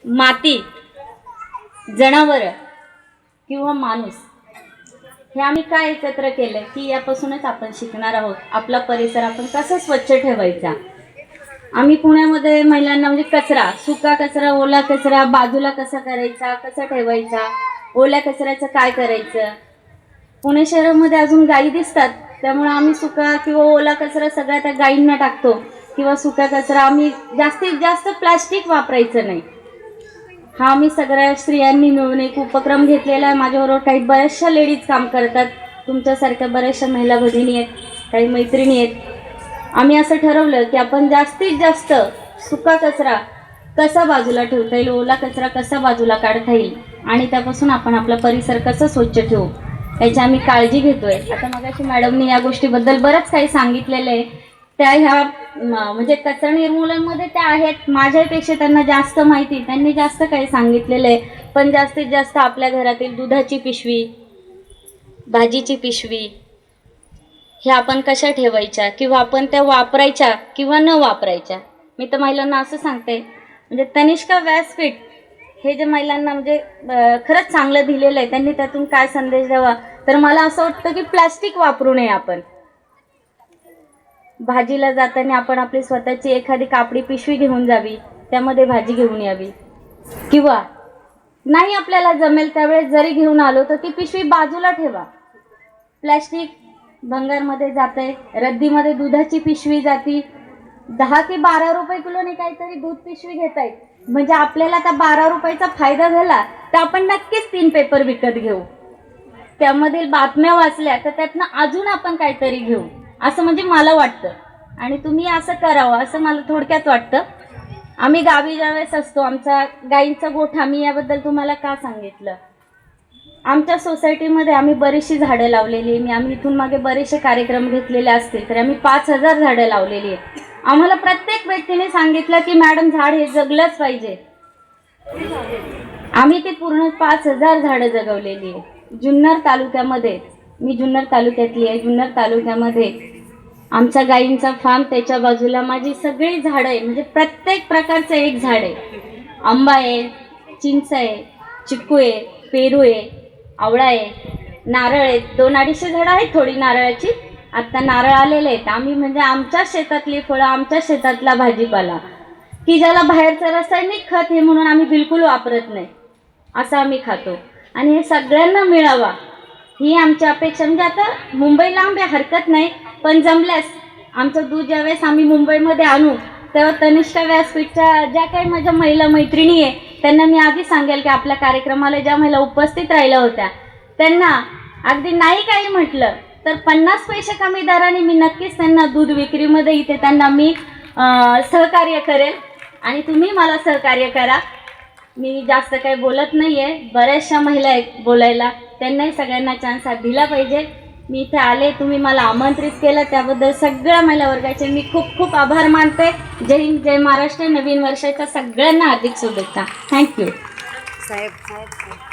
माती, जनावर किंवा माणूस हे आम्ही काय एकत्र केलं की यापासूनच आपण शिकणार आहोत. आपला परिसर आपण कसा स्वच्छ ठेवायचा. आम्ही पुण्यामध्ये महिलांना म्हणजे कचरा, सुका कचरा, ओला कचरा बाजूला कसा करायचा, कसा ठेवायचा, ओल्या कचऱ्याचं काय करायचं. पुणे शहरामध्ये अजून गायी दिसतात, त्यामुळे आम्ही सुका किंवा ओला कचरा सगळ्या त्या गायींना टाकतो. किंवा सुका कचरा आम्ही जास्तीत जास्त प्लास्टिक वापरायचं नाही, हा आम्ही सगळ्या स्त्रियांनी मिळून एक उपक्रम घेतलेला आहे. माझ्याबरोबर काही बऱ्याचशा लेडीज काम करतात, तुमच्यासारख्या बऱ्याचशा महिला भगिनी आहेत, काही मैत्रिणी आहेत. आम्ही असं ठरवलं की आपण जास्तीत जास्त सुका कचरा कसा बाजूला ठेवता येईल, ओला कचरा कसा बाजूला काढता येईल आणि त्यापासून आपण आपला परिसर कसं स्वच्छ ठेवू याची आम्ही काळजी घेतोय. आता मगाशी मॅडमनी या गोष्टीबद्दल बरंच काही सांगितलेलं आहे. त्या ह्या म्हणजे कचरा निर्मूलनमध्ये त्या आहेत, माझ्यापेक्षा त्यांना जास्त माहिती, त्यांनी जास्त काही सांगितलेलं आहे. पण जास्तीत जास्त आपल्या घरातील दुधाची पिशवी, भाजीची पिशवी हे आपण कशा ठेवायच्या किंवा आपण त्या वापरायच्या किंवा न वापरायच्या. मी तर महिलांना असं सांगते, म्हणजे तनिष्का व्यासपीठ हे जे महिलांना म्हणजे खरंच चांगलं दिलेलं आहे. त्यांनी त्यातून काय संदेश द्यावा, तर मला असं वाटतं की प्लास्टिक वापरू नये. आपण भाजीला जाताना आपण आपली स्वतःची एखादी कापडी पिशवी घेऊन जावी, त्यामध्ये भाजी घेऊन यावी. किंवा नाही आपल्याला जमेल त्यावेळेस जरी घेऊन आलो तर ती पिशवी बाजूला ठेवा. प्लॅस्टिक भंगारमध्ये जाते, रद्दीमध्ये दुधाची पिशवी जाती. 10 ते 12 रुपये किलोने काहीतरी दूध पिशवी घेत आहेत, म्हणजे आपल्याला त्या 12 रुपयाचा फायदा झाला तर आपण नक्कीच 3 पेपर विकत घेऊ. त्यामधील बातम्या वाचल्या तर त्यातनं अजून आपण काहीतरी घेऊ, असं म्हणजे मला वाटतं. आणि तुम्ही असं करावं असं मला थोडक्यात वाटतं. आम्ही गावी ज्यावेळेस असतो, आमचा गाईंचा गोठा, मी याबद्दल तुम्हाला का सांगितलं, आमच्या सोसायटीमध्ये आम्ही बरीचशी झाडं लावलेली आहे. आम्ही इथून मागे बरेचसे कार्यक्रम घेतलेले असतील तर आम्ही 5000 झाडं लावलेली आहेत. आम्हाला प्रत्येक व्यक्तीने सांगितलं की मॅडम झाड हे जगलंच पाहिजे. आम्ही ते पूर्ण 5000 झाडं जगवलेली आहे. जुन्नर तालुक्यामध्ये, मी जुन्नर तालुक्यातली आहे, जुन्नर तालुक्यामध्ये आमच्या गाईंचा फार्म, त्याच्या बाजूला माझी सगळी झाडं आहे, म्हणजे प्रत्येक प्रकारचं एक झाड आहे. आंबा आहे, चिंच आहे, चिक्कू आहे, पेरू आहे, आवळा आहे, नारळ आहेत. 200-250 झाडं आहेत थोडी नारळाची, आत्ता नारळ आलेले आहेत. आम्ही म्हणजे आमच्या शेतातली फळं, आमच्या शेतातला भाजीपाला की ज्याला बाहेरचं रासायनिक खत हे म्हणून आम्ही बिलकुल वापरत नाही, असं आम्ही खातो. आणि हे सगळ्यांना मिळावा ही आमची अपेक्षा. म्हणजे आता मुंबई लांब आहे, हरकत नाही, पण जमल्यास आमचं दूध ज्यावेळेस आम्ही मुंबईमध्ये आणू तेव्हा तनिष्का व्यासपीठच्या ज्या काही माझ्या महिला मैत्रिणी आहे त्यांना मी आधी सांगेल की आपल्या कार्यक्रमाला ज्या महिला उपस्थित राहिल्या होत्या त्यांना अगदी नाही काही म्हटलं तर 50 पैसे कमी दराने मी नक्कीच त्यांना दूध विक्रीमध्ये इथे त्यांना मी सहकार्य करेल. आणि तुम्ही मला सहकार्य करा. मी जास्त काही बोलत नाही आहे, बऱ्याचशा महिला आहेत बोलायला, त्यांनाही सगळ्यांना चान्स दिला पाहिजे. मी इथे आले, तुम्ही मला आमंत्रित केलं, त्याबद्दल सगळ्या महिला वर्गाचे मी खूप खूप आभार मानते. जय हिंद, जय महाराष्ट्र. नवीन वर्षाच्या सगळ्यांना हार्दिक शुभेच्छा. थँक्यू. साहेब